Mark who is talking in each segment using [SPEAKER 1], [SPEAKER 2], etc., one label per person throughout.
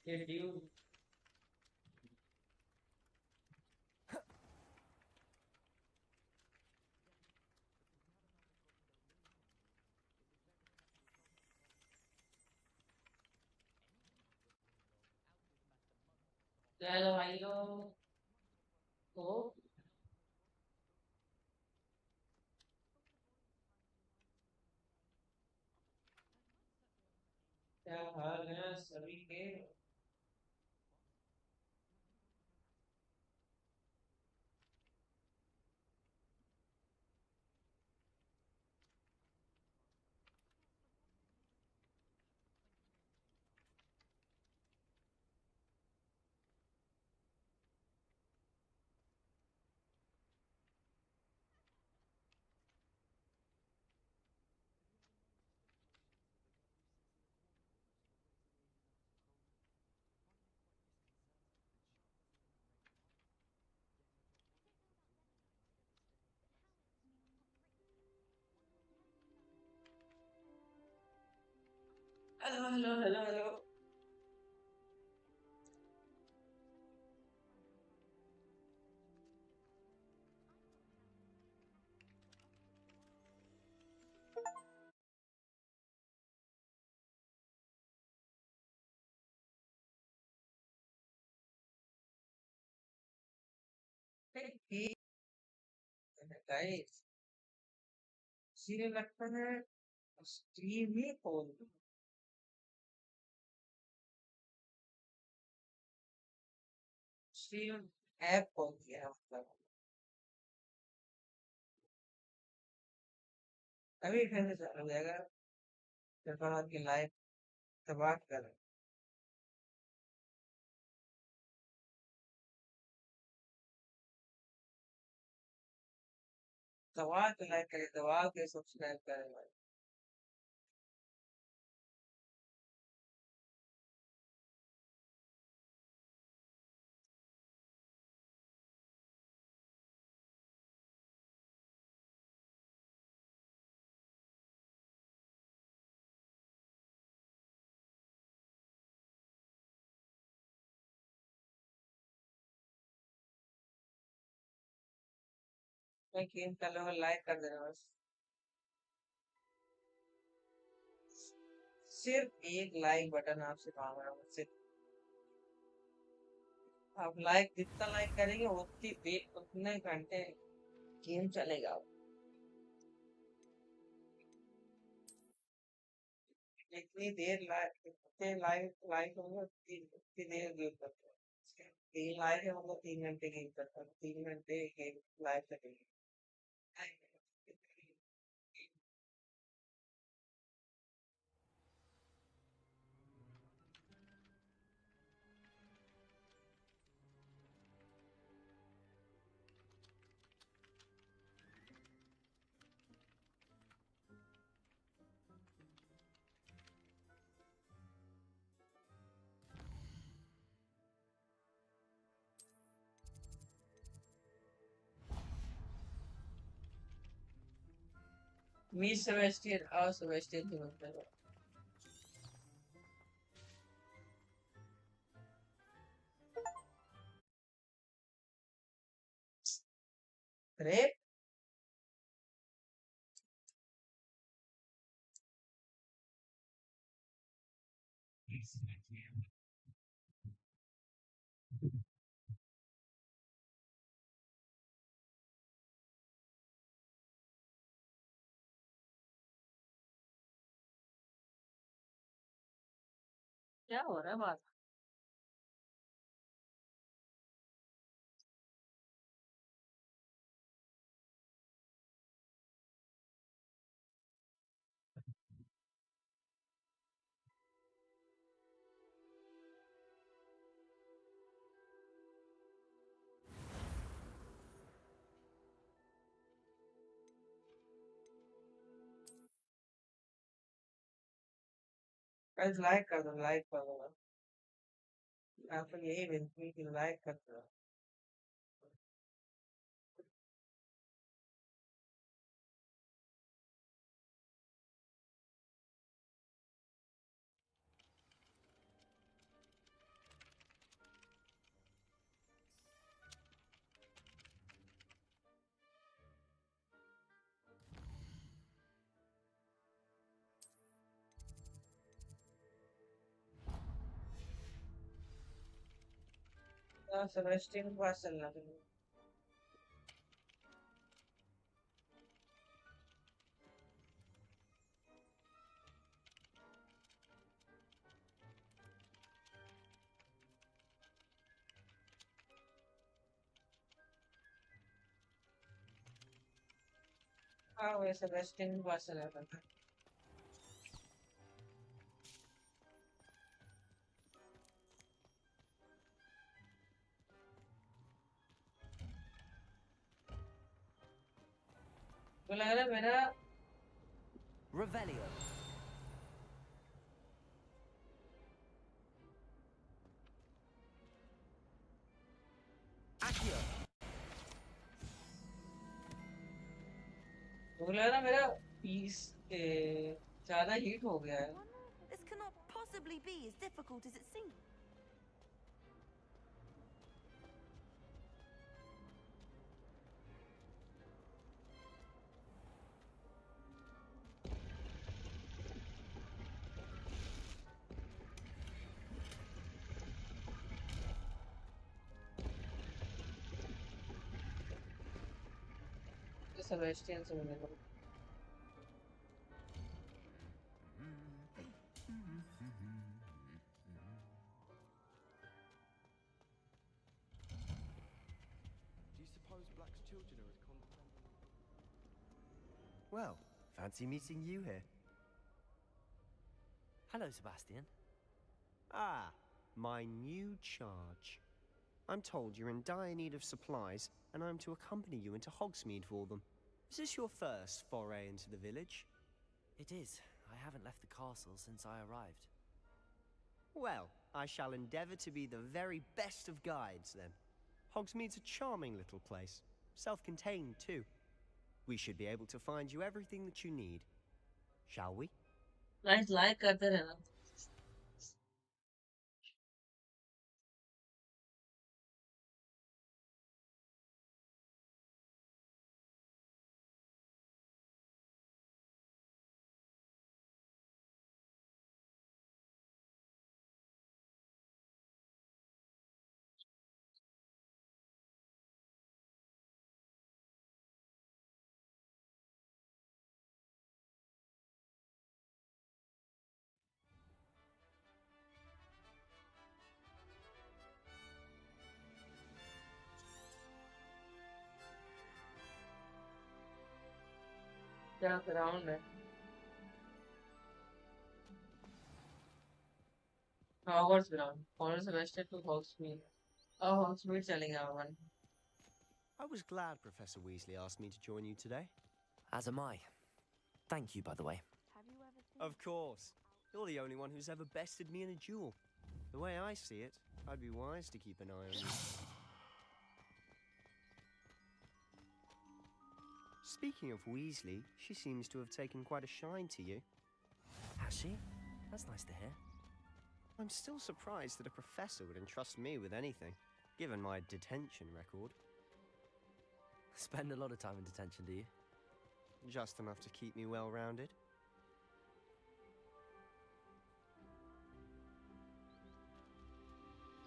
[SPEAKER 1] Did you hello, hello? Oh, क्या हाल है सभी के? Hello hello hello hello. ठीक है गाइस, इसीलिए लगता है स्ट्रीम ही खोल दूं। स्ट्रीम ऐप खोल दिया है मतलब। अभी फिर से चालू हो जाएगा। पेपर की लाइफ तबाह कर। दवा के लाइक करे, दवा के सब्सक्राइब करे भाई। मैं गेम कर लूंगा, लाइक कर देना बस। सिर्फ एक लाइक बटन आपसे मांग रहा हूँ सिर्फ। आप लाइक जितना लाइक करेंगे उतनी देर उतने घंटे गेम चलेगा। जितनी देर लाइक जितने लाइक लाइक होंगे उतनी देर गेम करते हैं। 3 लाइक है मतलब 3 घंटे गेम करता है, 3 घंटे गेम लाइव लगेगी। मी सेबेस्टियन और सेबेस्टियन की मतलब। अरे क्या हो रहा है बात? Guys, like color. After even we can like color. Sebastian Barcelona. Ah, wait, Sebastian Barcelona. तो लग रहा है मेरा
[SPEAKER 2] Revelio. Accio.
[SPEAKER 1] तो लग रहा है मेरा पीस ज्यादा हीट हो गया है.
[SPEAKER 2] This cannot possibly be as difficult as it seems.
[SPEAKER 1] तो सेबेस्टियन से मिलने को.
[SPEAKER 3] Do you suppose Black's children are as condescending?
[SPEAKER 4] Well, fancy meeting you here.
[SPEAKER 2] Hello, Sebastian.
[SPEAKER 4] Ah, my new charge. I'm told you're in dire need of supplies, and I'm to accompany you into Hogsmeade for them. Is this your first foray into the village?
[SPEAKER 2] It is. I haven't left the castle since I arrived.
[SPEAKER 4] Well, I shall endeavour to be the very best of guides, then. Hogsmeade's a charming little place. Self-contained, too. We should be able to find you everything that you need. Shall we?
[SPEAKER 1] Guys like करते रहना. क्या ground है. Hogwarts ground. और Sebastian to हॉग्समीड. अब हॉग्समीड चलेंगे अपन.
[SPEAKER 4] I was glad Professor Weasley asked me to join you today.
[SPEAKER 2] As am I. Thank you, by the way.
[SPEAKER 4] Of course. You're the only one who's ever bested me in a duel. The way I see it, I'd be wise to keep an eye on you. Speaking of Weasley, she seems to have taken quite a shine to you.
[SPEAKER 2] Has she? That's nice to hear.
[SPEAKER 4] I'm still surprised that a professor would entrust me with anything, given my detention record.
[SPEAKER 2] Spend a lot of time in detention, do you?
[SPEAKER 4] Just enough to keep me well-rounded.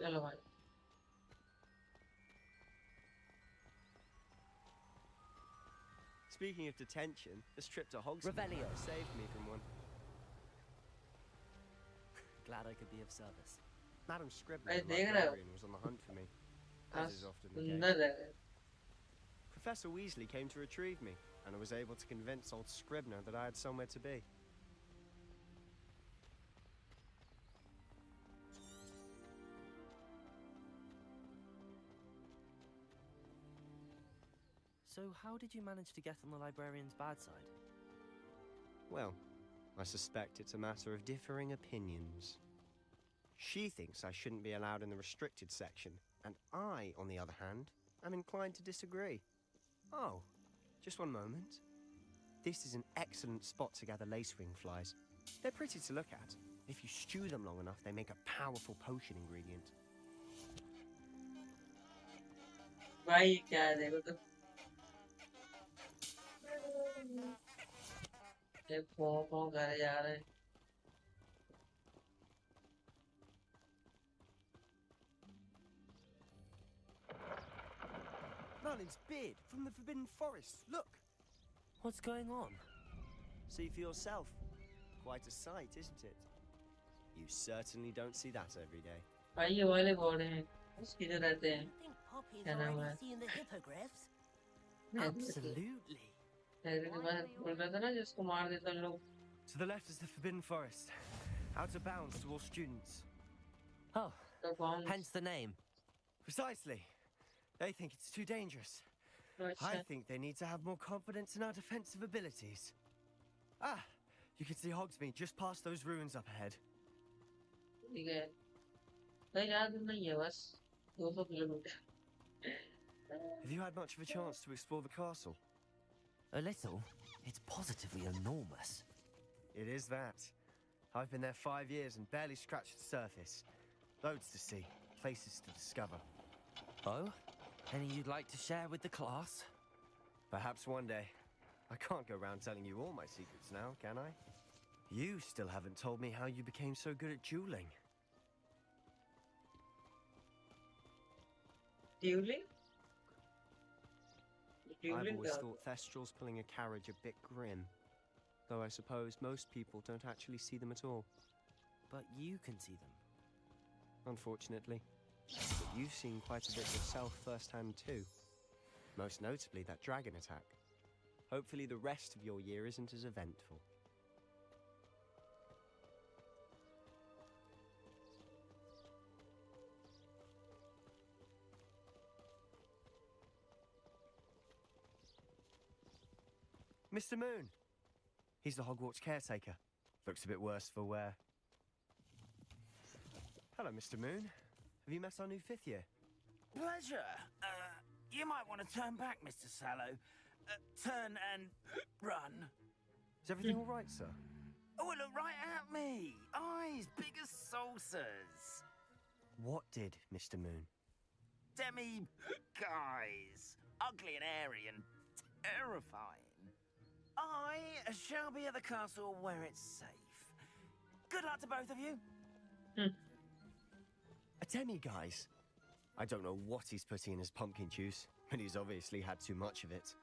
[SPEAKER 1] चलो भाई.
[SPEAKER 4] Speaking of detention, this trip to Hogsmeade
[SPEAKER 2] Revelio.
[SPEAKER 4] saved me from one.
[SPEAKER 2] Glad I could be of service.
[SPEAKER 4] Madam Scribner,
[SPEAKER 1] अरे
[SPEAKER 4] the
[SPEAKER 1] देख रहे हो.
[SPEAKER 4] librarian, was on the hunt for me,
[SPEAKER 1] हाँ,
[SPEAKER 4] as is often the
[SPEAKER 1] सुंदर
[SPEAKER 4] case.
[SPEAKER 1] है.
[SPEAKER 4] Professor Weasley came to retrieve me, and I was able to convince old Scribner that I had somewhere to be.
[SPEAKER 2] So how did you manage to get on the librarian's bad side?
[SPEAKER 4] Well, I suspect it's a matter of differing opinions. She thinks I shouldn't be allowed in the restricted section, and I, on the other hand, am inclined to disagree. Oh, just one moment. This is an excellent spot to gather lacewing flies. They're pretty to look at. If you stew them long enough, they make a powerful potion ingredient.
[SPEAKER 1] भाई क्या है देखो तो ये फों करे जा रहे हैं
[SPEAKER 4] Merlin's beard from the Forbidden Forest. Look!
[SPEAKER 2] What's going on?
[SPEAKER 4] See for yourself. Quite a sight, isn't it? You certainly don't see that every day.
[SPEAKER 1] भाई ये वाले बोल रहे हैं उसकी जो रहते हैं
[SPEAKER 5] You think Poppy's
[SPEAKER 1] क्या नाम है
[SPEAKER 5] already seen the hippogriffs?
[SPEAKER 2] Absolutely.
[SPEAKER 1] के बाद बोल रहा था ना जिसको मार देता लोग
[SPEAKER 4] To the left is the Forbidden Forest. Out of bounds to all students.
[SPEAKER 2] Oh,
[SPEAKER 1] तो कौन
[SPEAKER 2] hence the name.
[SPEAKER 4] Precisely. They think it's too dangerous. I think they need to have more confidence in our defensive abilities. Ah, you can see Hogsmeade just past those ruins up ahead.
[SPEAKER 1] ठीक है तो याद नहीं है बस 200 kilometre
[SPEAKER 4] Have you had much of a chance to explore the castle?
[SPEAKER 2] A little. It's positively enormous.
[SPEAKER 4] It is that. I've been there 5 years and barely scratched the surface. Loads to see, places to discover.
[SPEAKER 2] Oh? Any you'd like to share with the class?
[SPEAKER 4] Perhaps one day. I can't go around telling you all my secrets now, can I? You still haven't told me how you became so good at dueling.
[SPEAKER 1] dueling
[SPEAKER 4] I've always
[SPEAKER 1] का
[SPEAKER 4] thought Thestrals pulling a carriage a bit grim. Though I suppose most people don't actually see them at all.
[SPEAKER 2] But you can see them.
[SPEAKER 4] Unfortunately. But you've seen quite a bit yourself firsthand too. Most notably that dragon attack. Hopefully the rest of your year isn't as eventful. Mr. Moon! He's the Hogwarts caretaker. Looks a bit worse for wear. Hello, Mr. Moon. Have you met our new 5th year?
[SPEAKER 6] Pleasure. You might want to turn back, Mr. Sallow. Turn and run.
[SPEAKER 4] Is everything all right, sir?
[SPEAKER 6] Oh, look right at me. Eyes big as saucers.
[SPEAKER 4] What did, Mr. Moon?
[SPEAKER 6] Demi guys. Ugly and airy and terrifying. I shall be at the castle where it's safe. Good luck to both of you.
[SPEAKER 4] A demi-guise? I don't know what he's putting in his pumpkin juice, but he's obviously had too much of it.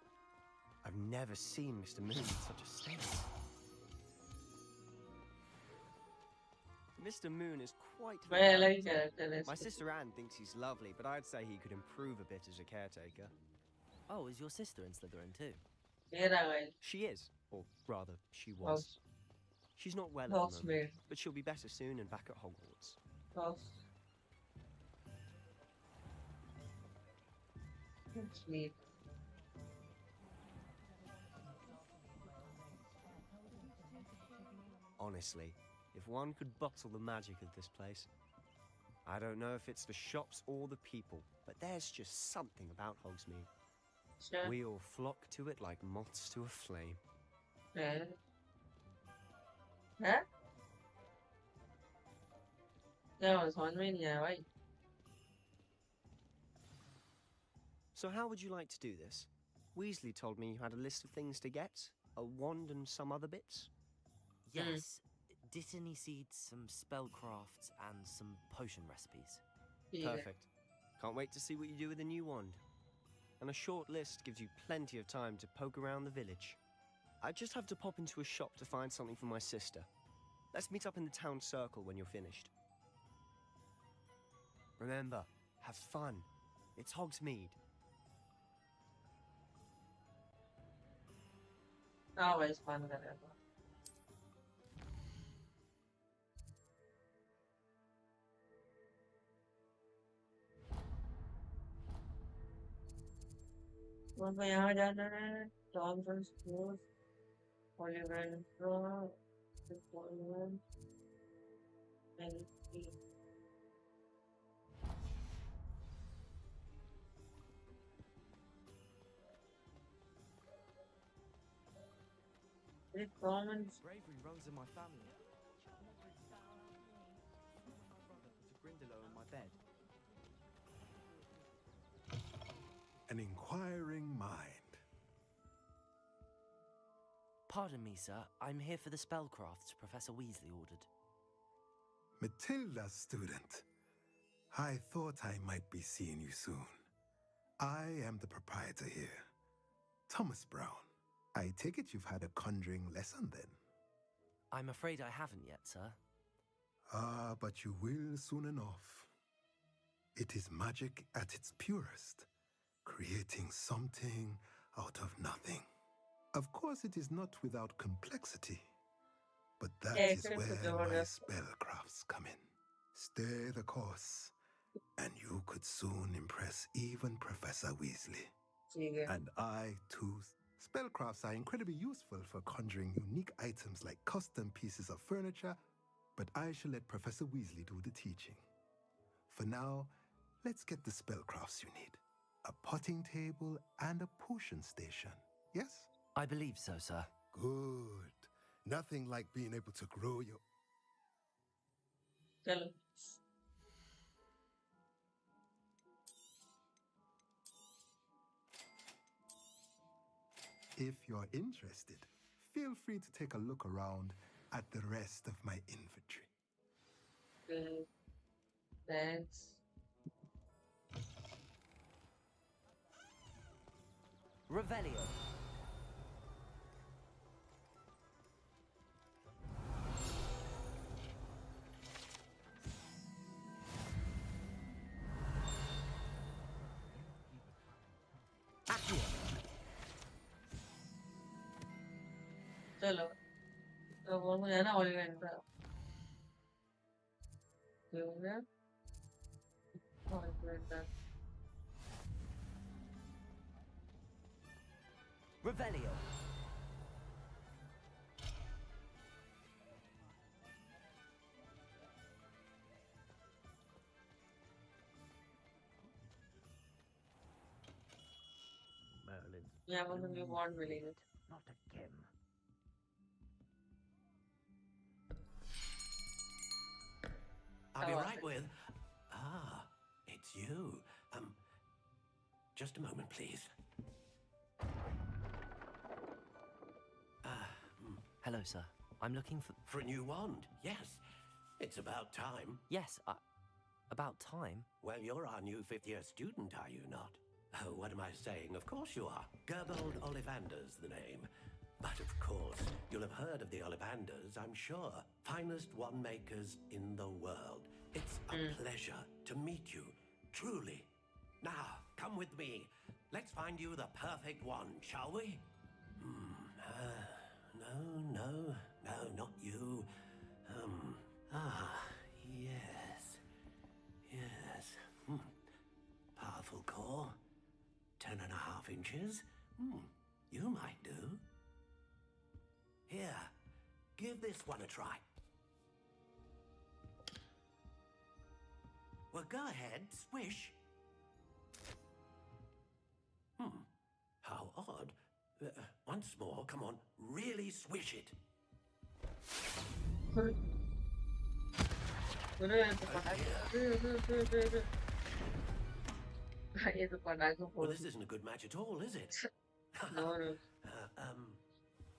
[SPEAKER 4] I've never seen Mr. Moon in such a state. Mr. Moon is quite...
[SPEAKER 1] मैं अलग character है
[SPEAKER 4] My sister Anne thinks he's lovely, but I'd say he could improve a bit as a caretaker.
[SPEAKER 2] Oh, is your sister in Slytherin too?
[SPEAKER 1] मेरा भाई
[SPEAKER 4] She is, or rather, she was. She's not well at the
[SPEAKER 1] House
[SPEAKER 4] moment,
[SPEAKER 1] में
[SPEAKER 4] but she'll be better soon and back at Hogwarts.
[SPEAKER 1] house sleep
[SPEAKER 4] Honestly, if one could bottle the magic of this place. I don't know if it's the shops or the people, but there's just something about Hogsmeade.
[SPEAKER 1] sure
[SPEAKER 4] We all flock to it like moths to a flame.
[SPEAKER 1] है हैं क्या हुआ समझ में नहीं आया भाई
[SPEAKER 4] So how would you like to do this? Weasley told me you had a list of things to get, a wand and some other bits.
[SPEAKER 2] Yes. Dittany seeds, some spellcrafts, and some potion recipes.
[SPEAKER 1] ठीक है
[SPEAKER 4] Perfect. Can't wait to see what you do with the new wand. And a short list gives you plenty of time to poke around the village. I just have to pop into a shop to find something for my sister. Let's meet up in the town circle when you're finished. Remember, have fun. It's Hogsmeade.
[SPEAKER 1] हाँ भाई span कर रहा था तो यहाँ जाना है Tom school Hollywood The one and three. The common
[SPEAKER 3] Bravery runs in my family. My brother put a Grindylow on my bed.
[SPEAKER 7] An inquiring mind.
[SPEAKER 2] Pardon me, sir. I'm here for the spellcrafts Professor Weasley ordered.
[SPEAKER 7] Matilda, student. I thought I might be seeing you soon. I am the proprietor here, Thomas Brown. I take it you've had a conjuring lesson then?
[SPEAKER 2] I'm afraid I haven't yet, sir.
[SPEAKER 7] Ah, but you will soon enough. It is magic at its purest, creating something out of nothing. Of course, it is not without complexity, but that is where my spellcrafts come in. Stay the course, and you could soon impress even Professor Weasley. And I, too. Spellcrafts are incredibly useful for conjuring unique items like custom pieces of furniture, but I shall let Professor Weasley do the teaching. For now, let's get the spellcrafts you need. A potting table and a potion station, yes?
[SPEAKER 2] I believe so, sir.
[SPEAKER 7] Good. Nothing like being able to grow your...
[SPEAKER 1] Chalo.
[SPEAKER 7] If you're interested, feel free to take a look around at the rest of my inventory.
[SPEAKER 1] Thanks.
[SPEAKER 2] Revelio. Accio.
[SPEAKER 1] चलो तो वो मुझे ना ओलिवेंट था क्यों गया ओलिवेंट था
[SPEAKER 2] Revelio.
[SPEAKER 6] Merlin's
[SPEAKER 1] Yeah, but we want really good.
[SPEAKER 6] not again. I'll be
[SPEAKER 1] Oh,
[SPEAKER 6] right with. Ah, it's you. Just a moment, please.
[SPEAKER 2] Hello, sir. I'm looking for...
[SPEAKER 6] For a new wand, yes. It's about time.
[SPEAKER 2] Yes, about time.
[SPEAKER 6] Well, you're our new fifth-year student, are you not? Oh, what am I saying? Of course you are. Gerbold Ollivander's the name. But of course, you'll have heard of the Ollivanders, I'm sure. Finest wand makers in the world. It's a pleasure to meet you, truly. Now, come with me. Let's find you the perfect wand, shall we? No, not you. Yes. Powerful core. 10.5 inches. You might do. Here, give this one a try. Well, go ahead, swish. How odd. Once more, come on, really swish it. Well, this isn't a good match at all, is it?
[SPEAKER 1] No,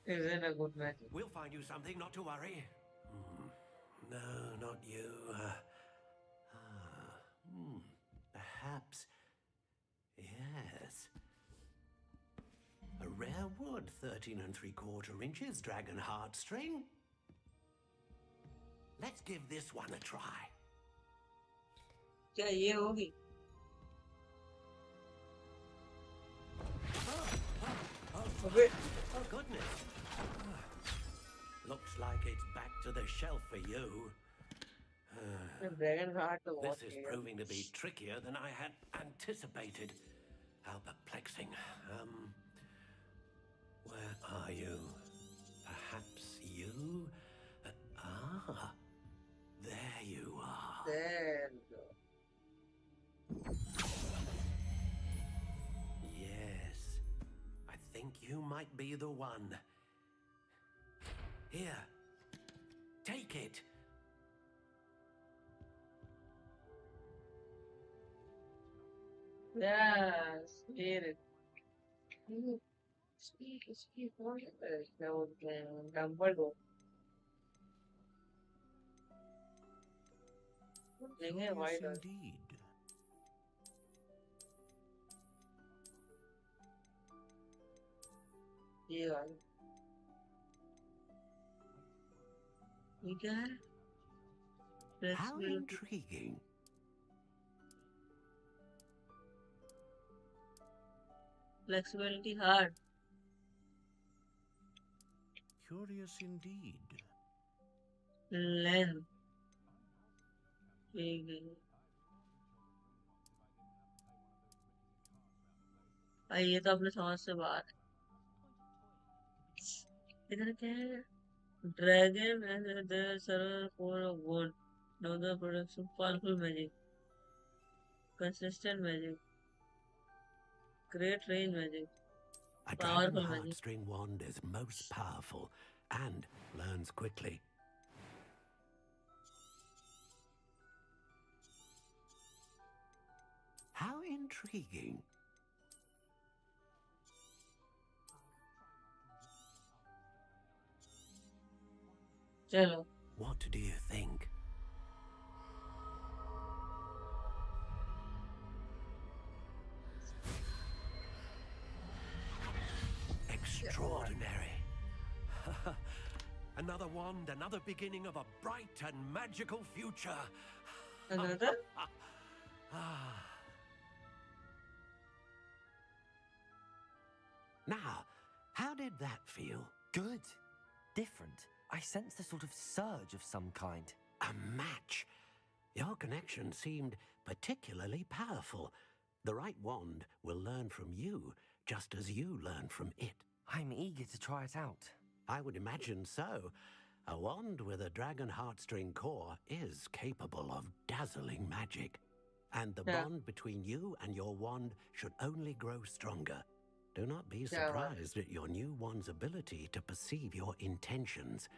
[SPEAKER 1] isn't a good match.
[SPEAKER 6] We'll find you something, not to worry. No, not you. Perhaps. Yes. A rare wood, 13 3/4 inches, dragon heartstring. Let's give this one a try.
[SPEAKER 1] क्या ये होगी
[SPEAKER 6] Oh, goodness. Looks like it's back to the shelf for you.
[SPEAKER 1] Dragon heart तो बहुत
[SPEAKER 6] This is proving to be trickier than I had anticipated. How perplexing. Where are you? Perhaps you?
[SPEAKER 8] might be the one. Here, take it.
[SPEAKER 1] Yes, spirit. Speak, what is it? No, Dumbledore. Lenger, why
[SPEAKER 8] Curious
[SPEAKER 1] does
[SPEAKER 8] indeed.
[SPEAKER 1] yeah? We got
[SPEAKER 8] How
[SPEAKER 1] flexibility.
[SPEAKER 8] intriguing.
[SPEAKER 1] Flexibility hard.
[SPEAKER 8] Curious indeed.
[SPEAKER 1] Length. Big. ये तो अपने समझ से बाहर है। इधर क्या है? Dragon and their server for a word. Another production, powerful magic, consistent magic, great range magic,
[SPEAKER 8] A dragon
[SPEAKER 1] powerful magic.
[SPEAKER 8] heartstring wand is most powerful and learns quickly. How intriguing.
[SPEAKER 1] चलो
[SPEAKER 8] What do you think? Extraordinary. Another wand, another beginning of a bright and magical future.
[SPEAKER 1] another
[SPEAKER 8] Now, how did that feel?
[SPEAKER 2] Good. Different. I sensed a sort of surge of some kind.
[SPEAKER 8] A match. Your connection seemed particularly powerful. The right wand will learn from you, just as you learn from it.
[SPEAKER 2] I'm eager to try it out.
[SPEAKER 8] I would imagine so. A wand with a dragon heartstring core is capable of dazzling magic. And the
[SPEAKER 1] Yeah.
[SPEAKER 8] bond between you and your wand should only grow stronger. Do not be
[SPEAKER 1] Yeah.
[SPEAKER 8] surprised at your new wand's ability to perceive your intentions,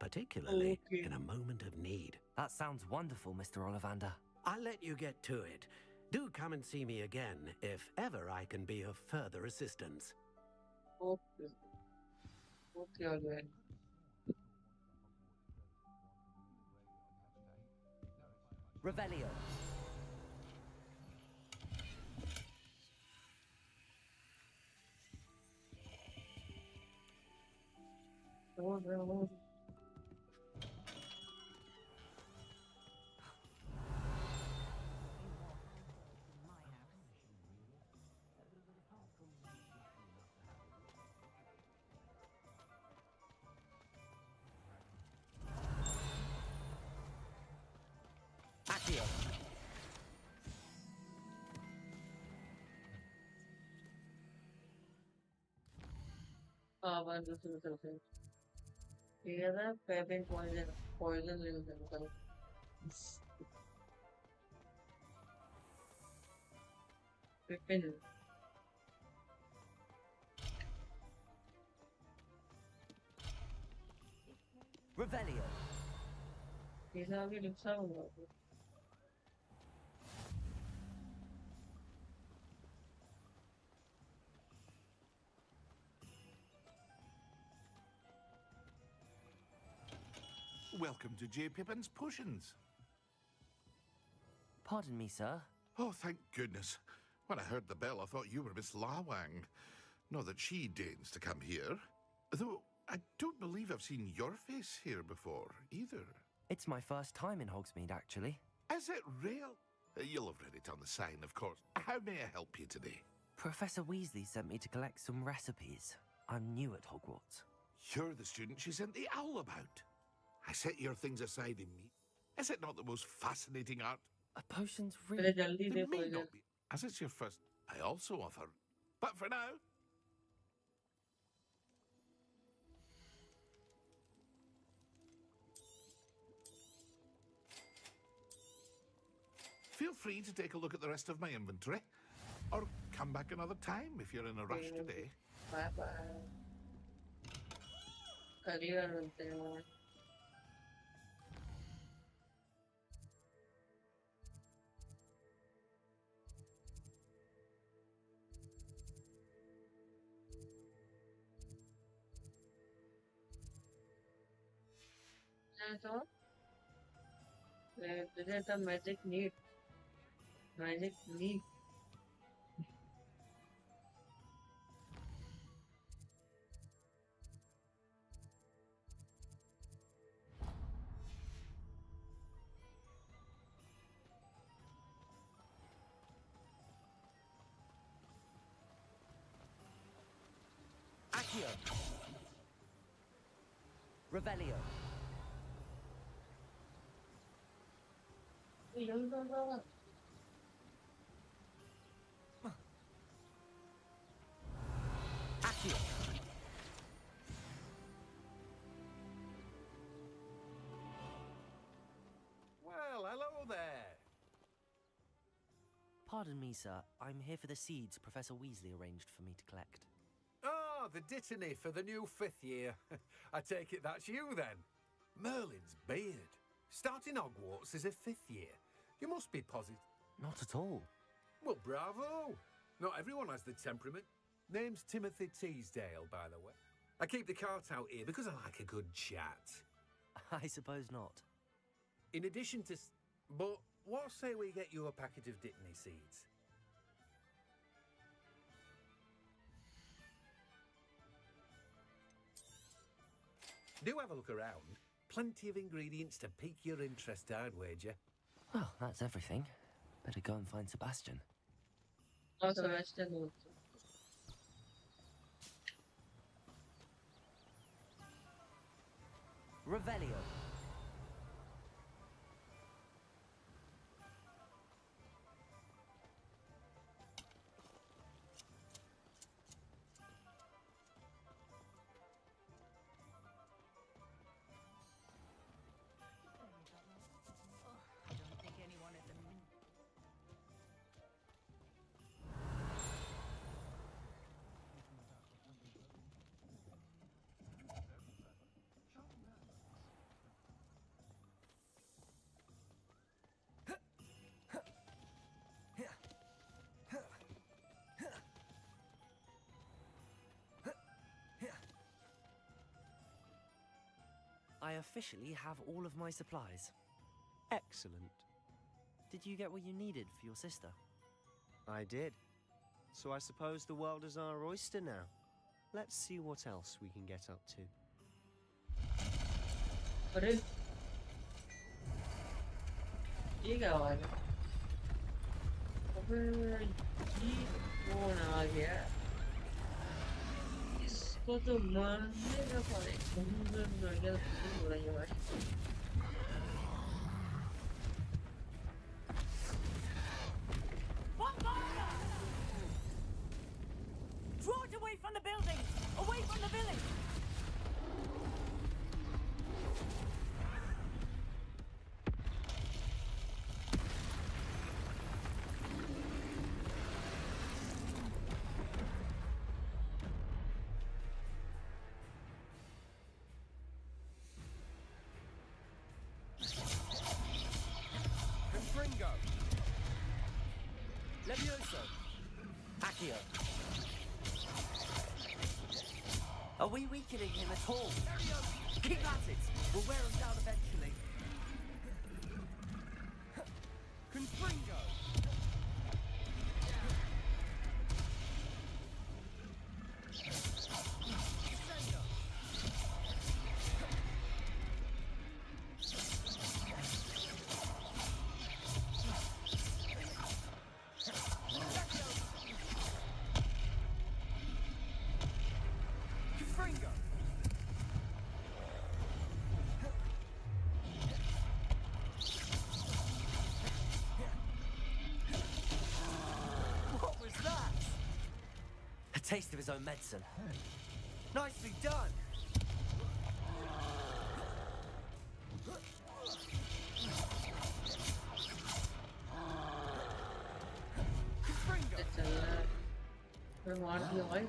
[SPEAKER 8] particularly
[SPEAKER 1] Okay.
[SPEAKER 8] in a moment of need.
[SPEAKER 2] That sounds wonderful, Mr. Ollivander.
[SPEAKER 8] I'll let you get to it. Do come and see me again if ever I can be of further assistance.
[SPEAKER 1] Okay. Okay, alright.
[SPEAKER 2] Revelio.
[SPEAKER 1] Oh, no.
[SPEAKER 2] Accio.
[SPEAKER 1] One, two, three, four. Together, pepper poison, poison little chemical. Pippin.
[SPEAKER 2] Revelio.
[SPEAKER 1] These are we look some.
[SPEAKER 9] Welcome to J. Pippin's Potions.
[SPEAKER 2] Pardon me, sir.
[SPEAKER 9] Oh, thank goodness. When I heard the bell, I thought you were Miss Lawang. Not that she deigns to come here. Though I don't believe I've seen your face here before, either.
[SPEAKER 2] It's my first time in Hogsmeade, actually.
[SPEAKER 9] Is it real? You'll have read it on the sign, of course. How may I help you today?
[SPEAKER 2] Professor Weasley sent me to collect some recipes. I'm new at Hogwarts.
[SPEAKER 9] You're the student she sent the owl about. I set your things aside in me. Is it not the most fascinating art?
[SPEAKER 2] A potion's
[SPEAKER 1] They
[SPEAKER 2] really...
[SPEAKER 1] jaldi
[SPEAKER 9] It
[SPEAKER 1] de
[SPEAKER 9] may
[SPEAKER 1] poison.
[SPEAKER 9] not be, as it's your first. I also offer. But for now, feel free to take a look at the rest of my inventory. Or come back another time if you're in a rush today.
[SPEAKER 1] Bye bye. अगली बार मिलते हैं। तो तुझे तो magic need.
[SPEAKER 2] Accio. Revelio. Accio.
[SPEAKER 10] Well, hello there.
[SPEAKER 2] Pardon me, sir. I'm here for the seeds Professor Weasley arranged for me to collect.
[SPEAKER 10] Ah, the dittany for the new 5th year. I take it that's you then. Merlin's beard. Starting Hogwarts is a 5th year. You must be positive.
[SPEAKER 2] Not at all.
[SPEAKER 10] Well, bravo. Not everyone has the temperament. Name's Timothy Teasdale, by the way. I keep the cart out here because I like a good chat.
[SPEAKER 2] I suppose not.
[SPEAKER 10] In addition to... But what say we get you a packet of dittany seeds? Do have a look around. Plenty of ingredients to pique your interest, I'd wager.
[SPEAKER 2] Well, that's everything. Better go and find Sebastian.
[SPEAKER 1] Also, Sebastian.
[SPEAKER 2] Revelio. I officially have all of my supplies.
[SPEAKER 4] Excellent.
[SPEAKER 2] Did you get what you needed for your sister?
[SPEAKER 4] I did. So I suppose the world is our oyster now. Let's see what else we can get up to.
[SPEAKER 1] अरे ये क्या हुआ? अबे ये कौन आ गया? इसको तो मारने का पड़ेगा। हो रही है भाई।
[SPEAKER 5] Draw it away from the building! Away from the village!
[SPEAKER 10] Confringo.
[SPEAKER 2] Levioso. Accio. Are we weakening him at all? Keep at it! We'll wear him down eventually.
[SPEAKER 10] Confringo. Confringo.
[SPEAKER 2] What was that? A taste of his own medicine. Nicely done!
[SPEAKER 10] Confringo.
[SPEAKER 1] चल रहा है। मैं मार दिया भाई।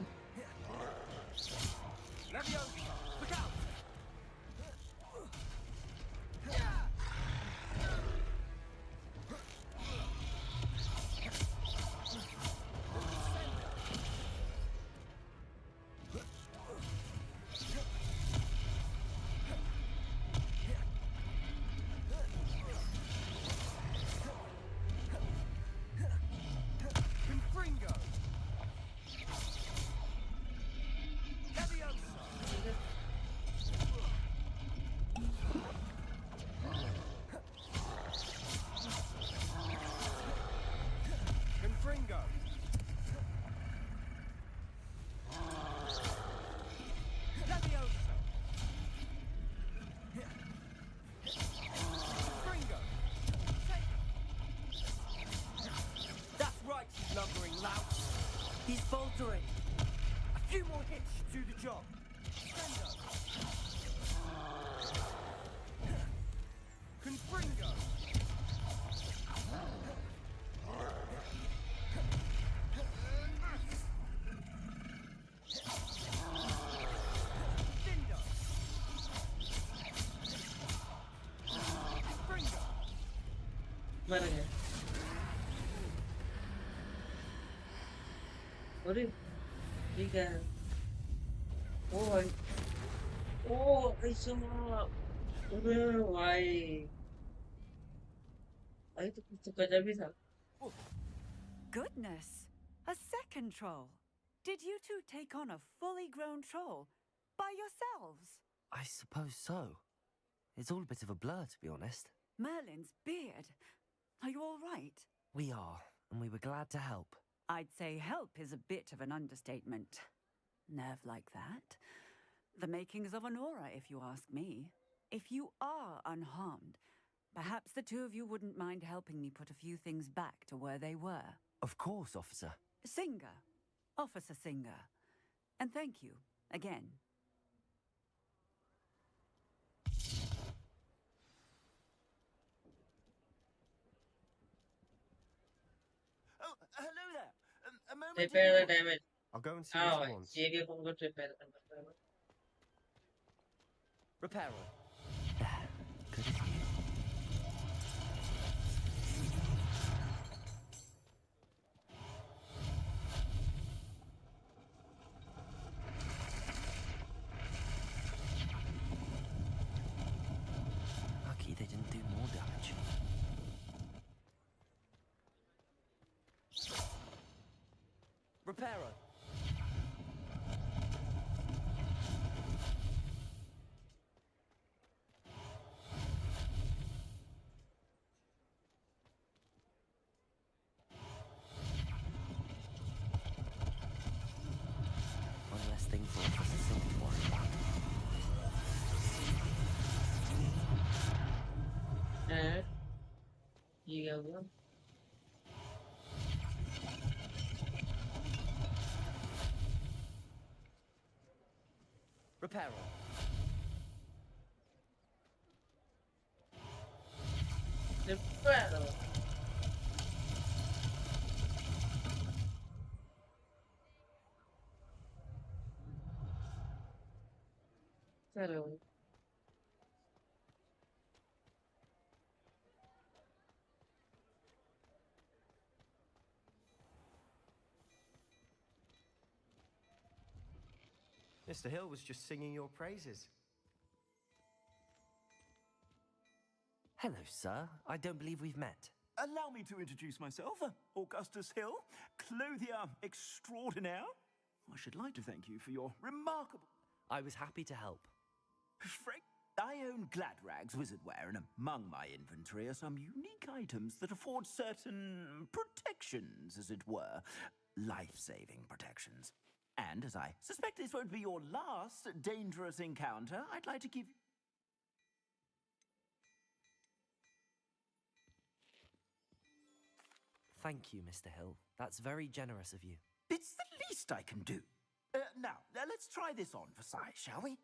[SPEAKER 5] He's faltering. A few more hits should do the job. Confringo. Dindo. Confringo.
[SPEAKER 1] मर गया। अरे ठीक है। ओ भाई, ओ ऐसा, अरे भाई, भाई तो कुछ तो गजब ही था।
[SPEAKER 5] Goodness! A second troll. Did you two take on a fully grown troll by yourselves?
[SPEAKER 2] I suppose so. It's all a bit of a blur, to be honest.
[SPEAKER 5] Merlin's beard. Are you all right?
[SPEAKER 2] We are, and we were glad to help.
[SPEAKER 5] I'd say help is a bit of an understatement. Nerve like that. The makings of an aura, if you ask me. If you are unharmed, perhaps the two of you wouldn't mind helping me put a few things back to where they were.
[SPEAKER 2] Of course, officer.
[SPEAKER 5] Singer. Officer Singer. And thank you, again.
[SPEAKER 6] Oh, hello there. A moment.
[SPEAKER 1] Repair the damage.
[SPEAKER 4] I'll go and see
[SPEAKER 1] हाँ
[SPEAKER 4] what
[SPEAKER 1] भाई,
[SPEAKER 4] he wants.
[SPEAKER 1] ये भी हमको repair करना है।
[SPEAKER 2] Reparo. There. Good as new. Lucky they didn't do more damage. Reparo. One less thing for Officer Singer to worry about.
[SPEAKER 1] And ये क्या हुआ?
[SPEAKER 2] Reparo.
[SPEAKER 1] Repair. चलो।
[SPEAKER 4] Mr. Hill was just singing your praises.
[SPEAKER 2] Hello, sir. I don't believe we've met.
[SPEAKER 6] Allow me to introduce myself, Augustus Hill, clothier extraordinaire. I should like to thank you for your remarkable...
[SPEAKER 2] I was happy to help.
[SPEAKER 6] Frank, I own Gladrag's wizardware, and among my inventory are some unique items that afford certain protections, as it were. Life-saving protections. And as I suspect this won't be your last dangerous encounter, I'd like to give...
[SPEAKER 2] Thank you, Mr. Hill. That's very generous of you.
[SPEAKER 6] It's the least I can do. Now, let's try this on for size, shall we?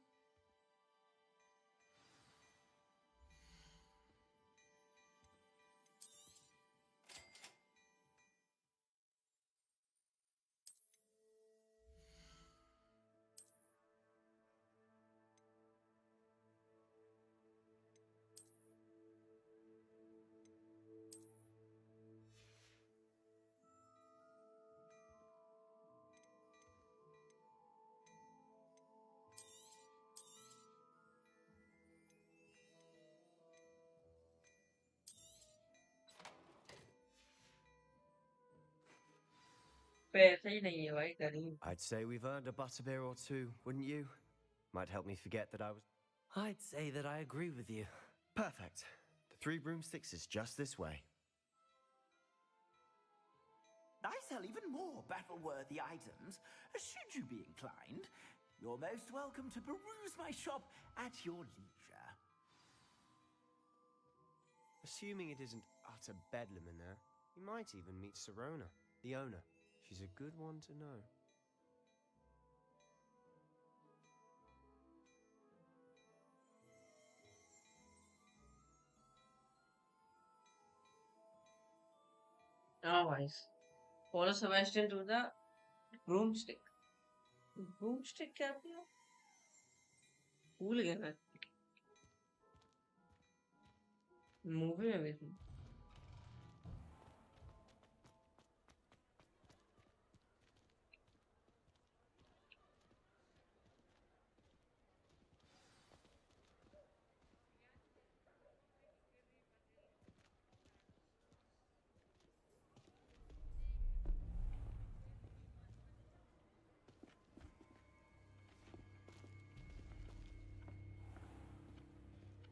[SPEAKER 1] पैसे ही नहीं है भाई गरीब।
[SPEAKER 4] I'd say we've earned a butterbeer or two, wouldn't you? Might help me forget that I was...
[SPEAKER 2] I'd say that I agree with you.
[SPEAKER 4] Perfect. The 3 broomsticks is just this way.
[SPEAKER 6] I sell even more battle-worthy items. Should you be inclined, you're most welcome to peruse my shop at your leisure.
[SPEAKER 4] Assuming it isn't utter bedlam in there, you might even meet Serona, the owner. She's a good one to know.
[SPEAKER 1] Oh, nice. Follow Sebastian to the broomstick. broomstick क्या किया? भूल गया मैं movie में भी थी.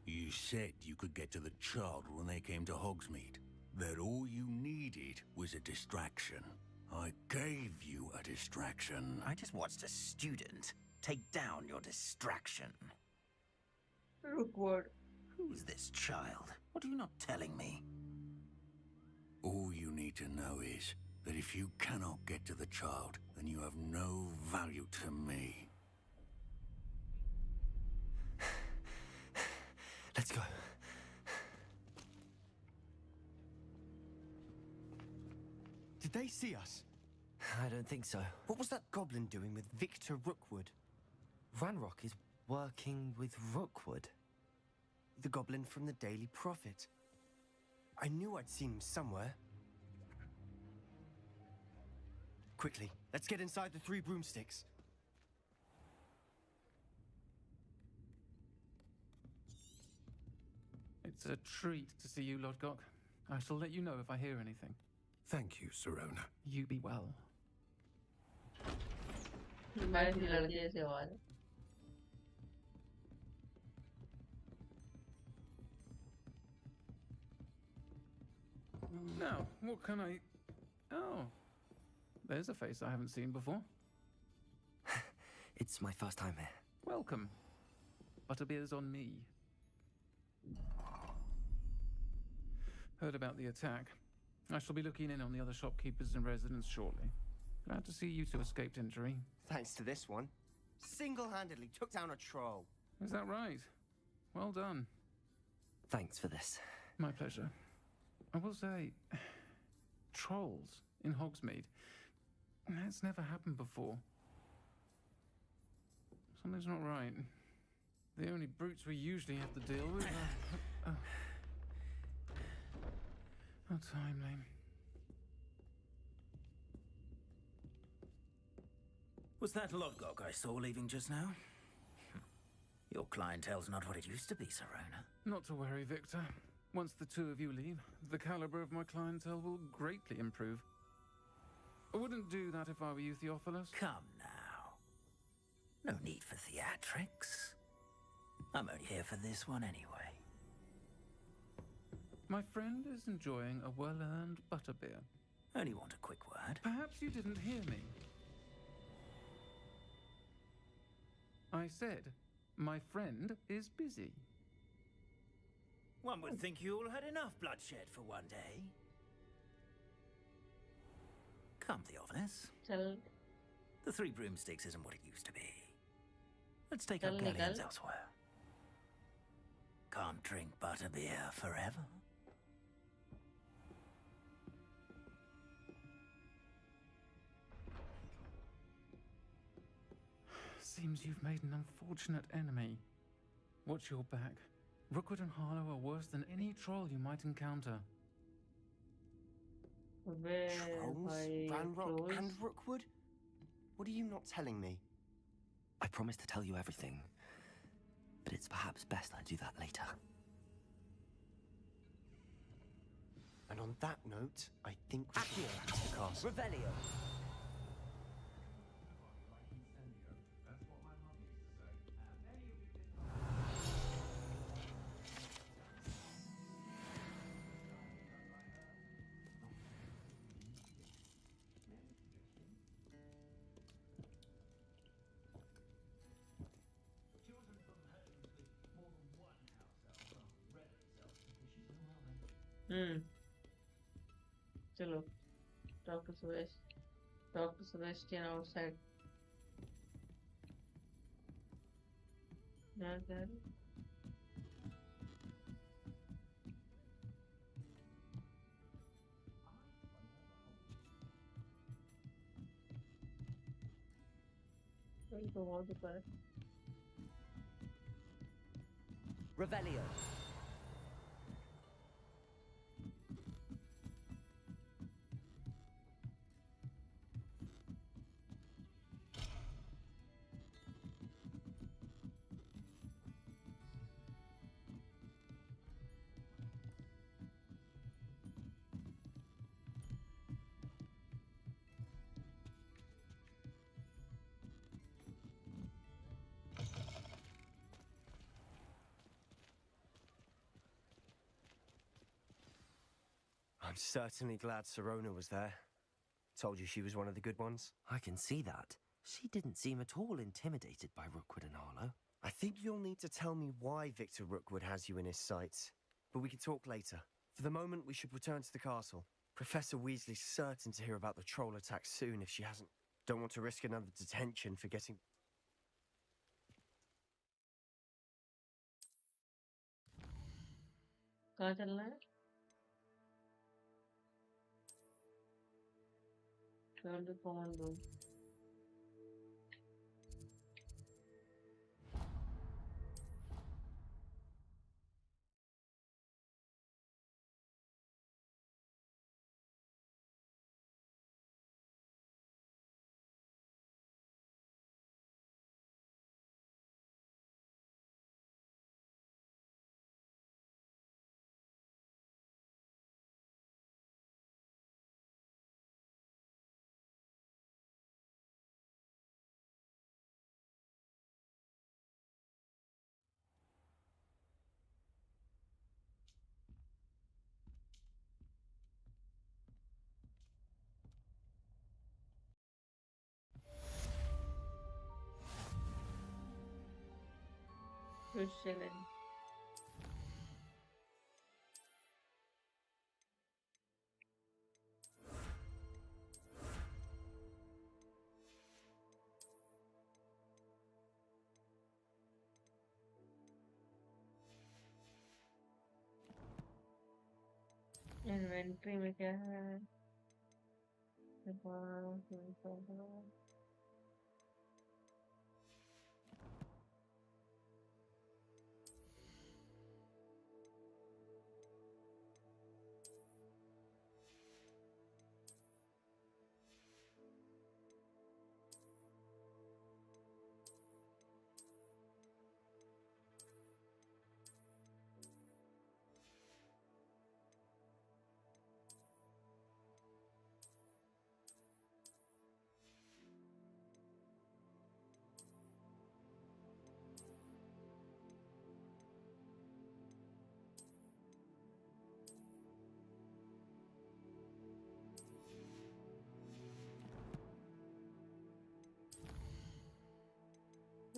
[SPEAKER 11] You said you could get to the child when they came to Hogsmeade. That all you needed was a distraction. I gave you a distraction.
[SPEAKER 6] I just watched a student take down your distraction.
[SPEAKER 1] Rookwood.
[SPEAKER 6] Who's this child? What are you not telling me?
[SPEAKER 11] All you need to know is that if you cannot get to the child, then you have no value to me.
[SPEAKER 4] Let's go. Did they see us?
[SPEAKER 2] I don't think so.
[SPEAKER 4] What was that goblin doing with Victor Rookwood?
[SPEAKER 2] Ranrock is working with Rookwood.
[SPEAKER 4] The goblin from the Daily Prophet. I knew I'd seen him somewhere. Quickly, let's get inside the 3 broomsticks.
[SPEAKER 12] It's a treat to see you, Lodgok. I shall let you know if I hear anything.
[SPEAKER 10] Thank you, Sirona.
[SPEAKER 12] You be well.
[SPEAKER 1] हमारे लड़के जैसे आवाज है.
[SPEAKER 12] Now, what can I... Oh, there's a face I haven't seen before.
[SPEAKER 2] It's my first time here.
[SPEAKER 12] Welcome. Butterbeer's on me. Heard about the attack. I shall be looking in on the other shopkeepers and residents shortly. Glad to see you two escaped injury.
[SPEAKER 4] Thanks to this one. Single-handedly took down a troll.
[SPEAKER 12] Is that right? Well done.
[SPEAKER 2] Thanks for this.
[SPEAKER 12] My pleasure. I will say, trolls in Hogsmeade. That's never happened before. Something's not right. The only brutes we usually have to deal with are... How timely.
[SPEAKER 6] Was that Lodgok I saw leaving just now? Your clientele's not what it used to be, Sirona.
[SPEAKER 12] Not to worry, Victor. Once the two of you leave, the caliber of my clientele will greatly improve. I wouldn't do that if I were you, Theophilus.
[SPEAKER 6] Come now. No need for theatrics. I'm only here for this one anyway.
[SPEAKER 12] My friend is enjoying a well-earned butterbeer.
[SPEAKER 6] Only want a quick word.
[SPEAKER 12] Perhaps you didn't hear me. I said, my friend is busy.
[SPEAKER 6] One would think you all had enough bloodshed for one day. Come, Theophilus.
[SPEAKER 1] चल
[SPEAKER 6] The 3 broomsticks isn't what it used to be. Let's take our galleons elsewhere. Can't drink butterbeer forever.
[SPEAKER 12] Seems you've made an unfortunate enemy. Watch your back. Rookwood and Harlow are worse than any troll you might encounter.
[SPEAKER 4] Trolls? Ranrock and Rookwood? What are you not telling me?
[SPEAKER 2] I promise to tell you everything, but it's perhaps best I do that later.
[SPEAKER 4] And on that note, I think we should get back to the castle.
[SPEAKER 2] Revelio.
[SPEAKER 1] चलो talk to Suresh. Dr. Sebastian outside. Not there. We'll go on to that.
[SPEAKER 2] Revelio.
[SPEAKER 4] I'm certainly glad Sirona was there. Told you she was one of the good ones.
[SPEAKER 2] I can see that. She didn't seem at all intimidated by Rookwood and Harlow.
[SPEAKER 4] I think you'll need to tell me why Victor Rookwood has you in his sights. But we can talk later. For the moment, we should return to the castle. Professor Weasley's certain to hear about the troll attack soon if she hasn't. Don't want to risk another detention for getting...
[SPEAKER 1] कहाँ चलना है? Turn to common room. Who's chilling? Inventory में क्या है?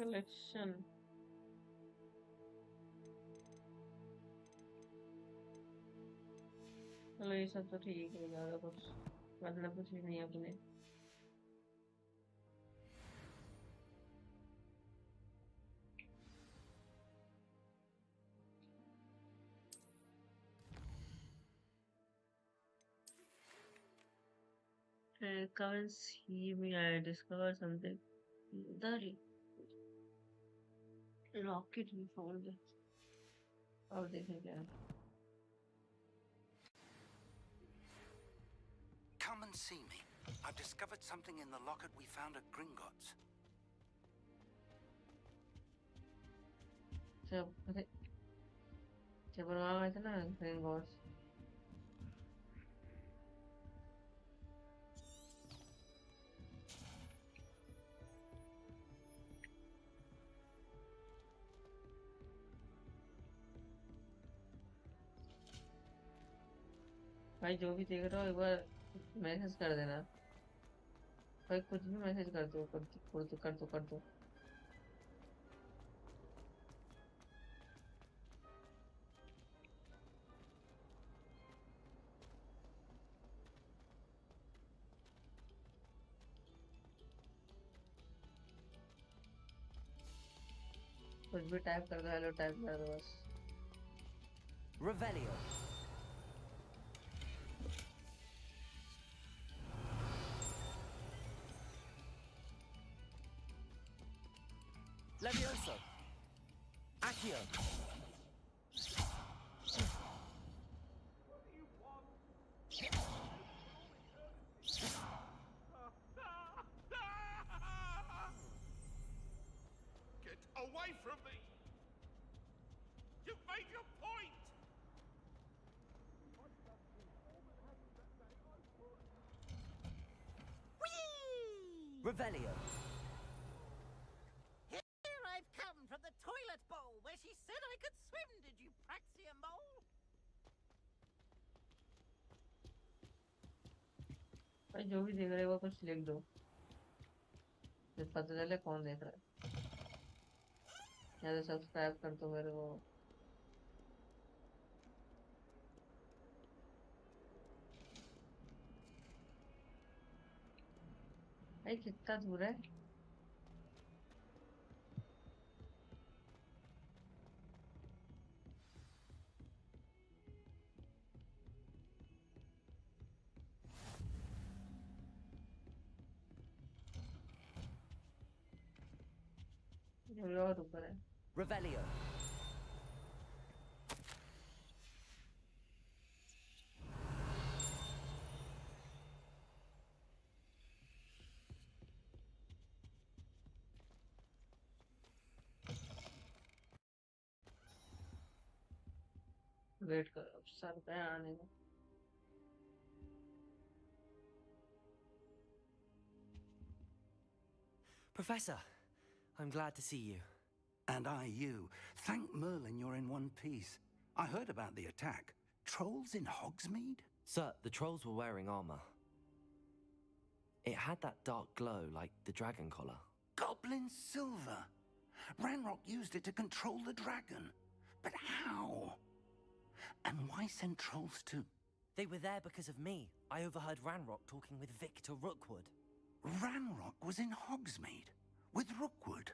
[SPEAKER 1] Collection. चलो ये सब तो ठीक है, ज़्यादा कुछ मतलब कुछ भी नहीं है अपने. Come and see me. I discovered something. The rocket we found. अब देखें क्या है.
[SPEAKER 6] Come and see me. I've discovered something in the locket we found at Gringotts.
[SPEAKER 1] जब अरे जब बनवा गए थे ना ग्रिंगॉट्स. भाई जो भी देख रहा हो एक बार मैसेज कर देना. भाई कुछ भी मैसेज कर दो, कर दो. कुछ भी टाइप कर दो, हेलो टाइप कर दो बस।
[SPEAKER 2] Revelio. Levioso. Accio.
[SPEAKER 9] Get away from me! You've made your point!
[SPEAKER 2] Revelio.
[SPEAKER 6] Here I've come from the toilet bowl where she said I could swim, did you praxia mole?
[SPEAKER 1] भाई जो भी देख रहे हो कुछ लिख दो, फिर पता चले कौन देख रहा है। या तो सब्सक्राइब कर दो मेरे को। भाई कितना दूर है? ये और ऊपर है।
[SPEAKER 2] Revelio.
[SPEAKER 1] वेट करो सर पे आने का।
[SPEAKER 2] Professor, I'm glad to see you.
[SPEAKER 8] And I you. Thank Merlin you're in one piece. I heard about the attack. Trolls in Hogsmeade?
[SPEAKER 2] Sir, the trolls were wearing armor. It had that dark glow like the dragon collar.
[SPEAKER 8] Goblin silver! Ranrock used it to control the dragon. But how? And why send trolls to...
[SPEAKER 2] They were there because of me. I overheard Ranrock talking with Victor Rookwood.
[SPEAKER 8] Ranrock was in Hogsmeade? With Rookwood?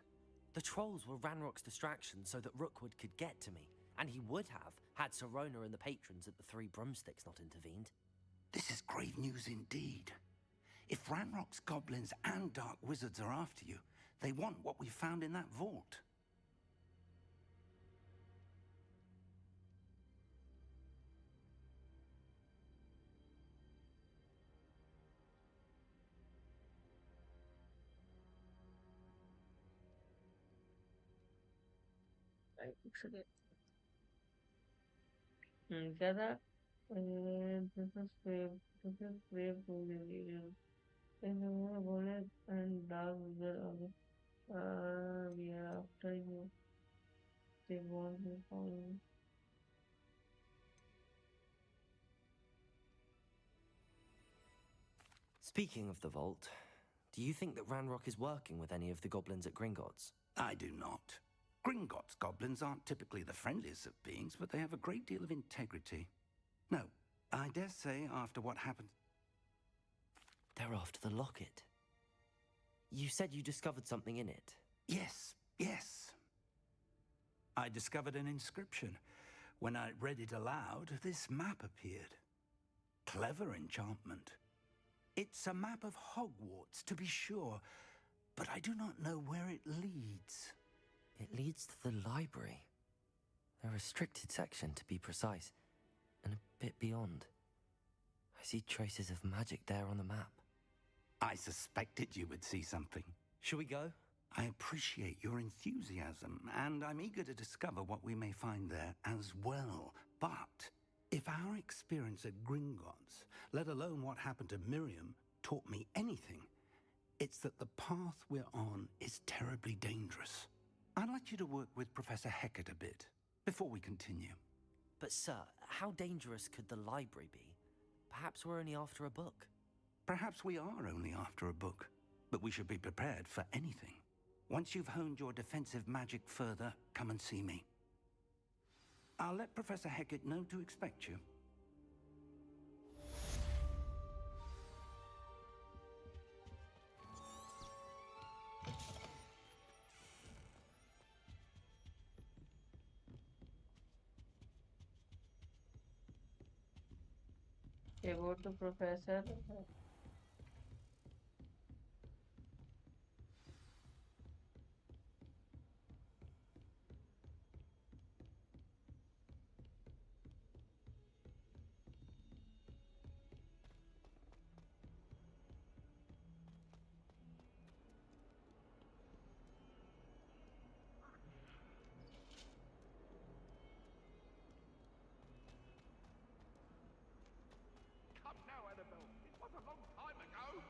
[SPEAKER 2] The trolls were Ranrock's distraction so that Rookwood could get to me. And he would have, had Sirona and the patrons at the Three Broomsticks not intervened.
[SPEAKER 8] This is grave news indeed. If Ranrock's goblins and dark wizards are after you, they want what we found in that vault.
[SPEAKER 1] क्या था? This is brave. This is brave to be in the world and dark wizard. We are after you. They want me found.
[SPEAKER 2] Speaking of the vault, do you think that Ranrock is working with any of the goblins at Gringotts?
[SPEAKER 8] I do not. Gringotts goblins aren't typically the friendliest of beings, but they have a great deal of integrity. No, I dare say after what happened...
[SPEAKER 2] They're after the locket. You said you discovered something in it.
[SPEAKER 8] Yes, yes. I discovered an inscription. When I read it aloud, this map appeared. Clever enchantment. It's a map of Hogwarts, to be sure, but I do not know where it leads.
[SPEAKER 2] It leads to the library. A restricted section, to be precise, and a bit beyond. I see traces of magic there on the map.
[SPEAKER 8] I suspected you would see something.
[SPEAKER 2] Shall we go?
[SPEAKER 8] I appreciate your enthusiasm, and I'm eager to discover what we may find there as well. But if our experience at Gringotts, let alone what happened to Miriam, taught me anything, it's that the path we're on is terribly dangerous. I'd like you to work with Professor Hecat a bit, before we continue.
[SPEAKER 2] But sir, how dangerous could the library be? Perhaps we're only after a book.
[SPEAKER 8] Perhaps we are only after a book, but we should be prepared for anything. Once you've honed your defensive magic further, come and see me. I'll let Professor Hecat know to expect you.
[SPEAKER 1] ये वो तो professor
[SPEAKER 3] Come now, Annabelle. It was a long time ago.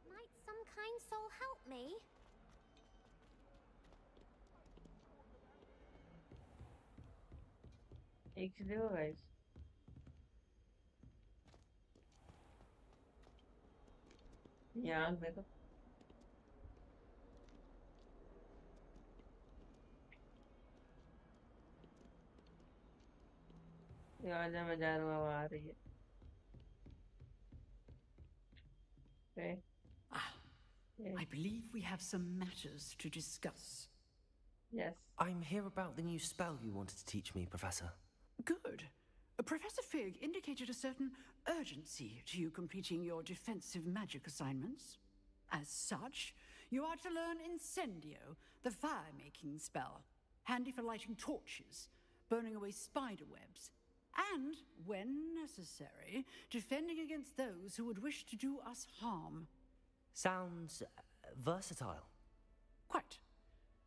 [SPEAKER 13] Might some kind soul help me?
[SPEAKER 1] एक से देखो guys यहाँ देखो यहाँ जहाँ मैं जा रहा हूँ वहाँ आ रही है okay.
[SPEAKER 14] I believe we have some matters to discuss.
[SPEAKER 1] Yes.
[SPEAKER 2] I'm here about the new spell you wanted to teach me, Professor.
[SPEAKER 14] Good. Professor Fig indicated a certain urgency to you completing your defensive magic assignments. As such, you are to learn Incendio, the fire-making spell, handy for lighting torches, burning away spider webs, and, when necessary, defending against those who would wish to do us harm.
[SPEAKER 2] Sounds versatile.
[SPEAKER 14] Quite.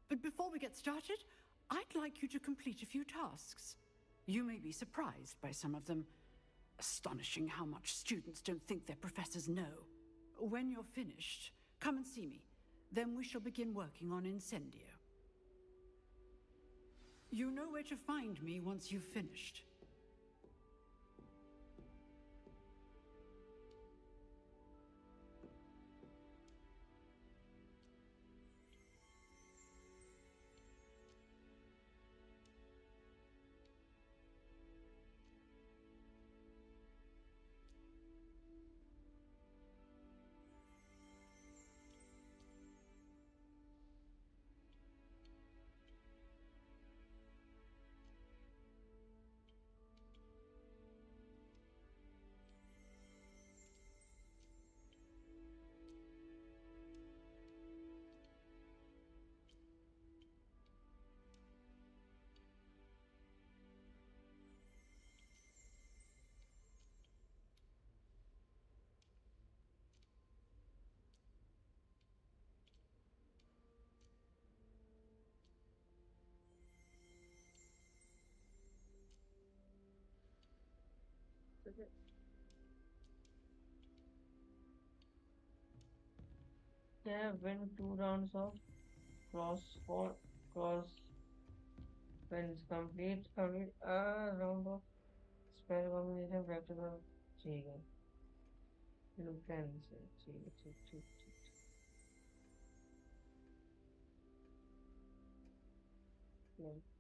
[SPEAKER 14] But before we get started, I'd like you to complete a few tasks. You may be surprised by some of them. Astonishing how much students don't think their professors know. When you're finished, come and see me. Then we shall begin working on Incendio. You know where to find me once you've finished.
[SPEAKER 1] Yeah, win 2 rounds of cross for cross wins complete a round of spell combination practical ठीक look and see ठीक yeah.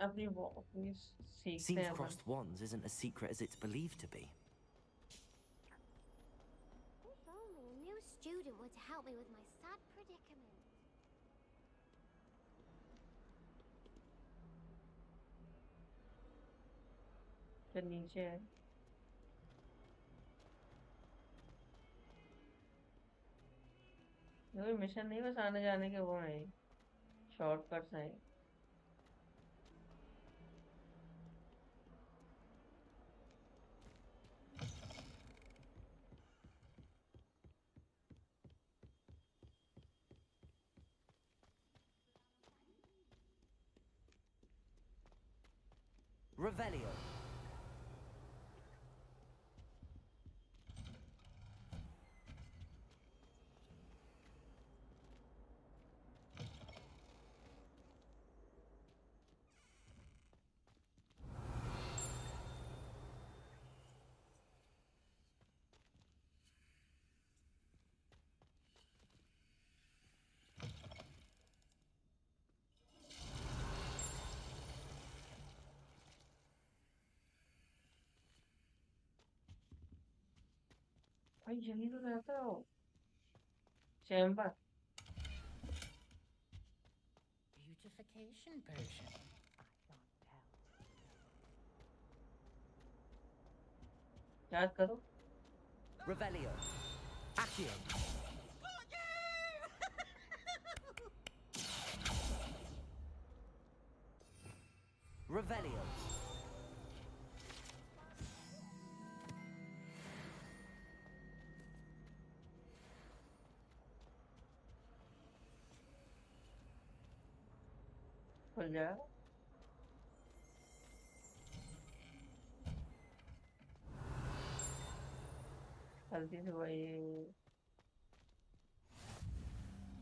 [SPEAKER 1] अपनी सीखते
[SPEAKER 2] Seems
[SPEAKER 1] हैं अपन
[SPEAKER 2] crossed wands isn't as secret as it's believed to be.
[SPEAKER 13] If only a new student were to help me with my sad predicament.
[SPEAKER 1] फिर नीचे है कोई mission नहीं बस आने जाने के वो हैं शॉर्टकट्स हैं
[SPEAKER 2] Revelio.
[SPEAKER 1] भाई यही तो रहता हो चैम्बर
[SPEAKER 15] Beautification potion.
[SPEAKER 1] याद करो
[SPEAKER 2] Revelio. Accio. Revelio.
[SPEAKER 1] खुल जाएगा जल्दी से भाई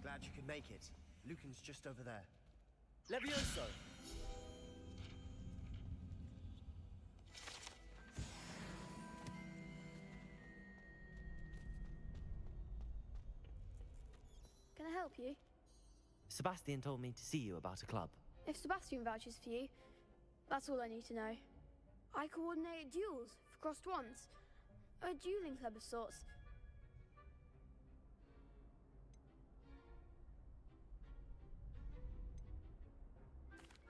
[SPEAKER 4] Glad you could make it. Lucan's just over there. Levioso!
[SPEAKER 16] Can I help you?
[SPEAKER 2] Sebastian told me to see you about a club.
[SPEAKER 16] If Sebastian vouches for you, that's all I need to know. I coordinate duels for crossed wands. A dueling club of sorts.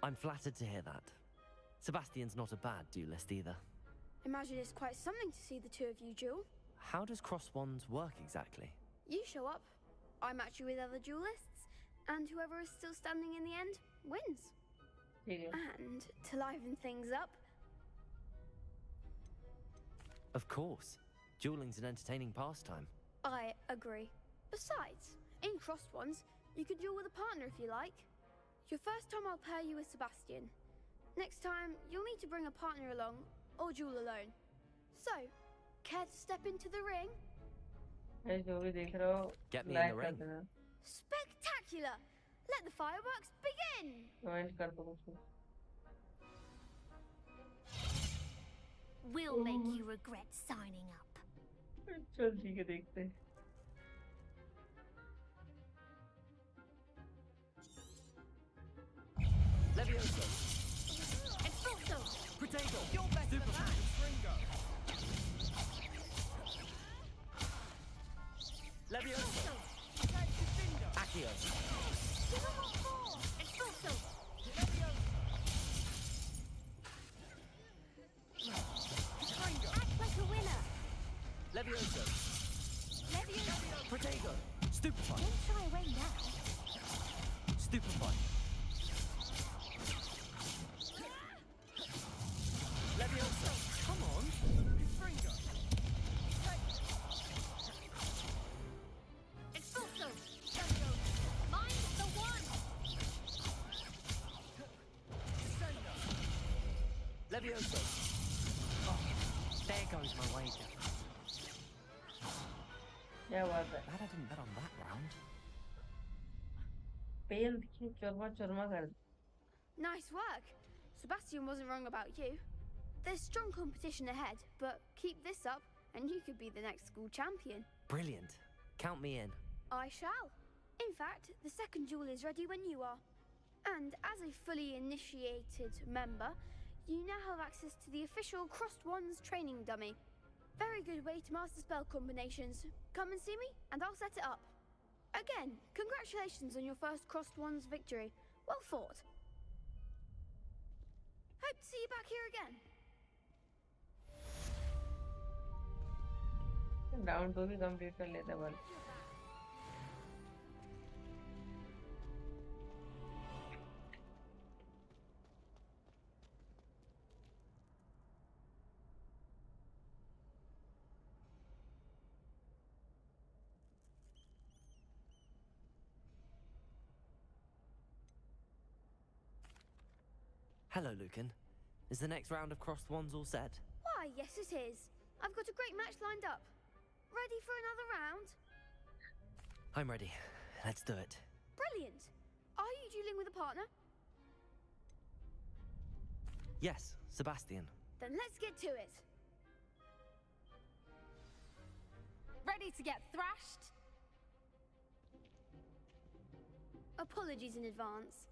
[SPEAKER 2] I'm flattered to hear that. Sebastian's not a bad duelist either.
[SPEAKER 16] Imagine it's quite something to see the two of you duel.
[SPEAKER 2] How does cross wands work exactly?
[SPEAKER 16] You show up, I match you with other duelists, and whoever is still standing in the end wins. And to liven things up,
[SPEAKER 2] Of course. Dueling's an entertaining pastime.
[SPEAKER 16] I agree. Besides, in crossed ones, you could duel with a partner if you like. Your first time I'll pair you with Sebastian. Next time, you'll need to bring a partner along, or duel alone. So, care to step into the ring?
[SPEAKER 1] भाई जो भी देख रहे हो
[SPEAKER 2] Get me in
[SPEAKER 1] like
[SPEAKER 2] the
[SPEAKER 1] कर
[SPEAKER 2] ring.
[SPEAKER 1] देना
[SPEAKER 16] Spectacular! Let the fireworks begin!
[SPEAKER 1] Comment कर दो कुछ
[SPEAKER 13] We'll make you regret signing up.
[SPEAKER 1] चल ठीक है देखते हैं
[SPEAKER 2] Levioso.
[SPEAKER 13] Expulso!
[SPEAKER 2] Protego.
[SPEAKER 15] You're better than that, Stringo.
[SPEAKER 2] Levioso. Accio.
[SPEAKER 13] Give him what for! Expulso! Act like a winner!
[SPEAKER 2] Levioso.
[SPEAKER 13] Levioso!
[SPEAKER 2] Protego. Stupefy.
[SPEAKER 13] Don't shy away now.
[SPEAKER 2] Stupefy. Levioso. Come on.
[SPEAKER 15] Stringo.
[SPEAKER 13] Expulso! Mind the one!
[SPEAKER 2] Levioso. Oh, there goes my wager.
[SPEAKER 1] क्या बात है
[SPEAKER 2] Glad I didn't bet on that round.
[SPEAKER 1] पेल दिखी चुरमा चुरमा कर
[SPEAKER 16] Nice work. Sebastian wasn't wrong about you. There's strong competition ahead, but keep this up and you could be the next school champion.
[SPEAKER 2] Brilliant. Count me in.
[SPEAKER 16] I shall. In fact, the second duel is ready when you are. And as a fully initiated member, you now have access to the official Crossed Wands training dummy. Very good way to master spell combinations. Come and see me, and I'll set it up. Again, congratulations on your first Crossed Wands victory. Well fought. Hope to see you back here again.
[SPEAKER 1] Round 2 भी complete कर लेते हैं बल
[SPEAKER 2] Hello, Lucan. Is the next round of crossed wands all set?
[SPEAKER 16] Why, yes it is. I've got a great match lined up. Ready for another round?
[SPEAKER 2] I'm ready. Let's do it.
[SPEAKER 16] Brilliant. Are you dueling with a partner?
[SPEAKER 2] Yes, Sebastian.
[SPEAKER 16] Then let's get to it.
[SPEAKER 17] Ready to get thrashed?
[SPEAKER 16] Apologies in advance.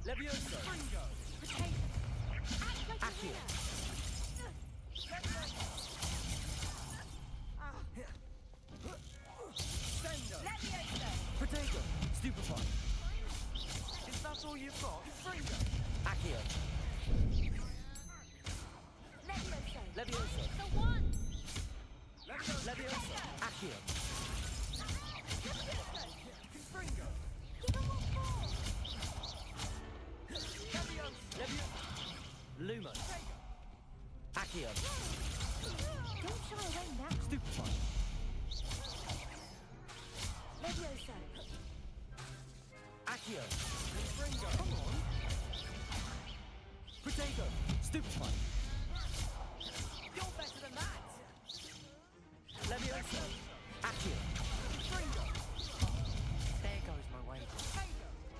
[SPEAKER 2] Levioso! Accio! Protego! Stupefy!
[SPEAKER 6] Is that all you've got?
[SPEAKER 2] Accio! Levioso!
[SPEAKER 17] The one!
[SPEAKER 2] Levioso! Accio!
[SPEAKER 17] Give him what for!
[SPEAKER 2] Lumos! Accio!
[SPEAKER 17] Don't shy away now.
[SPEAKER 2] Stupefy!
[SPEAKER 17] Levioso.
[SPEAKER 2] Accio!
[SPEAKER 17] Come on.
[SPEAKER 2] Protego! Stupefy!
[SPEAKER 6] You're better than that!
[SPEAKER 2] Levioso! Accio! There goes my way.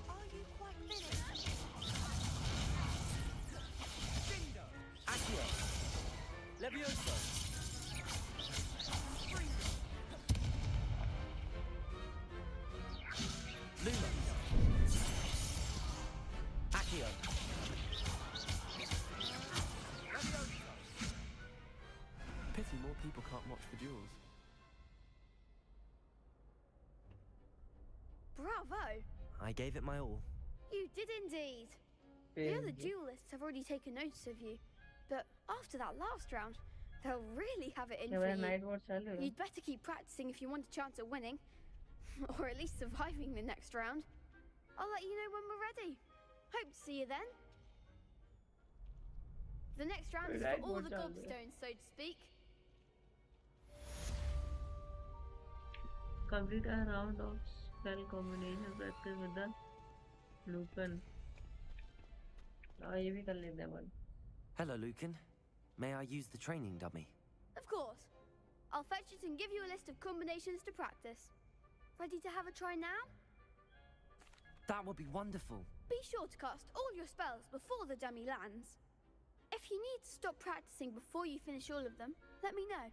[SPEAKER 17] Are you quite finished?
[SPEAKER 2] Accio! Levioso! Lumos! Accio!
[SPEAKER 3] Pity more people can't watch the duels.
[SPEAKER 16] Bravo!
[SPEAKER 2] I gave it my all.
[SPEAKER 16] You did indeed. The other duelists have already taken notice of you, but after that last round, they'll really have it in for you. You'd better keep practicing if you want a chance at winning, or at least surviving the next round. I'll let you know when we're ready. Hope to see you then. The next round is for all the gobstones, so to speak.
[SPEAKER 1] Complete a round of spell combination practice with the Lucan. ये भी कर लेते हैं अपन.
[SPEAKER 2] Hello, Lucan. May I use the training dummy?
[SPEAKER 16] Of course. I'll fetch it and give you a list of combinations to practice. Ready to have a try now?
[SPEAKER 2] That would be wonderful.
[SPEAKER 16] Be sure to cast all your spells before the dummy lands. If you need to stop practicing before you finish all of them, let me know.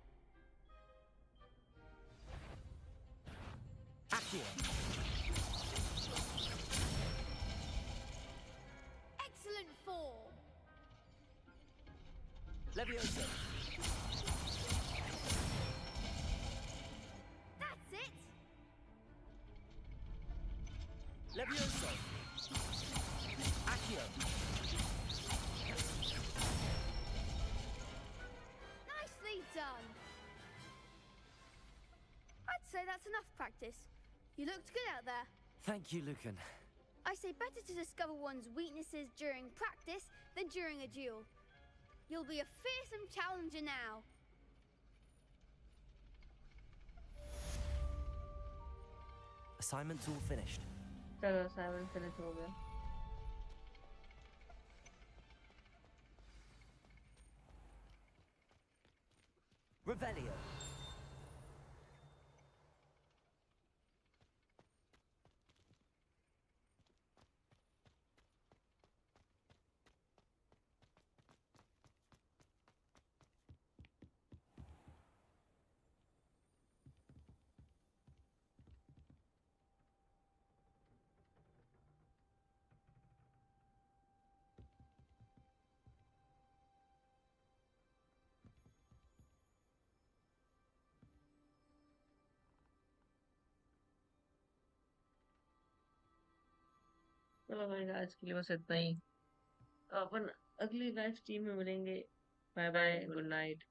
[SPEAKER 2] Accio!
[SPEAKER 16] Excellent form!
[SPEAKER 2] Levioso!
[SPEAKER 16] That's it!
[SPEAKER 2] Levioso! Accio!
[SPEAKER 16] Nicely done! I'd say that's enough practice. You looked good out there.
[SPEAKER 2] Thank you, Lucan.
[SPEAKER 16] I say better to discover one's weaknesses during practice than during a duel. You'll be a fearsome challenger now.
[SPEAKER 2] Assignment's all finished.
[SPEAKER 1] चलो assignment finish हो गया.
[SPEAKER 2] Revelio.
[SPEAKER 1] चलो भाई आज के लिए बस इतना ही. अपन अगली लाइव स्ट्रीम में मिलेंगे. Bye bye, good night.